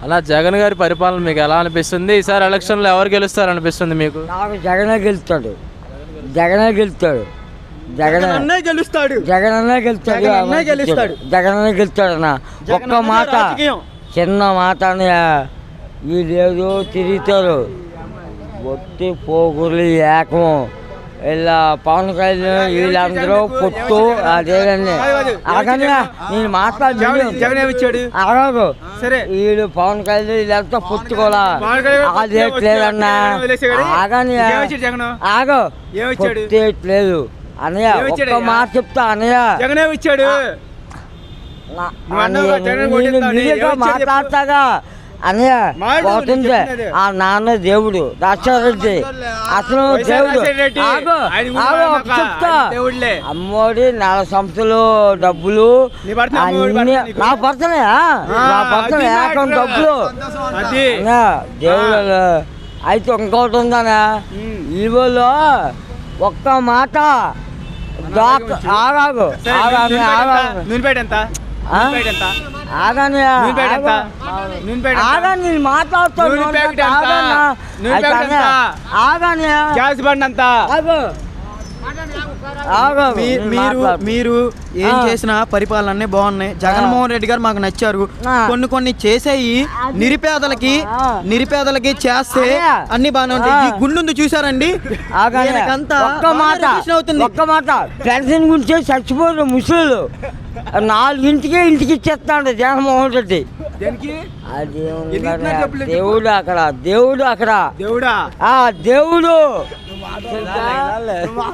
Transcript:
అలా జగన్ గారి పరిపాలన మీకు ఎలా అనిపిస్తుంది? ఈసారి ఎలక్షన్లో ఎవరు గెలుస్తారు అనిపిస్తుంది మీకు? నాకు జగనే గెలుస్తాడు, జగనే గెలుస్తాడు, జగనే గెలుస్తాడు, జగనే గెలుస్తాడు, జగనే గెలుస్తాడు అన్న. ఒక్క మాట, చిన్న మాట వీళ్ళు తిరుగుతారు ఒట్టి పోగులు ఏకం ఇలా పవన్ కళ్యాణ్ వీళ్ళందరూ పొత్తు అదేనండి. అలాగని నేను మాట్లాడి అలాగూ వీళ్ళు పవన్ కళ్యాణ్ వీళ్ళంతా పొత్తు కూడా అదేట్లేదన్నా. ఆగని ఆగో పొత్తేట్లేదు అన్నయ్య. ఒక్క మాట చెప్తా అన్నయ్య, మాట్లాడతాగా అన్నయ్య. పోతుంది ఆ నాన్న దేవుడు రాజశేఖరరెడ్డి, అసలు దేవుడు. చెప్తా అమ్మోడి 4 సంస్థలు డబ్బులు అన్ని నా పడుతున్నాయి, నా పడుతున్నాయి అకౌంట్ డబ్బులు దేవుడు. అయితే ఇంకోటి ఉందనా ఇవలో ఒక్క మాట ఆగాగు మీరు ఏం చేసిన పరిపాలన బాగున్నాయి. జగన్మోహన్ రెడ్డి గారు మాకు నచ్చారు. కొన్ని చేసేయి నిరుపేదలకి చేస్తే అన్ని బాగానే ఉంటాయి. ఈ గుండు చూసారండి, ఒక్క మాట పెన్షన్ గురించి చచ్చిపోయారు ముసలు. 4 ఇంటికి ఇచ్చేస్తాడు జగన్మోహన్ రెడ్డి. దేవుడు అక్కడ, దేవుడు అక్కడ, దేవుడు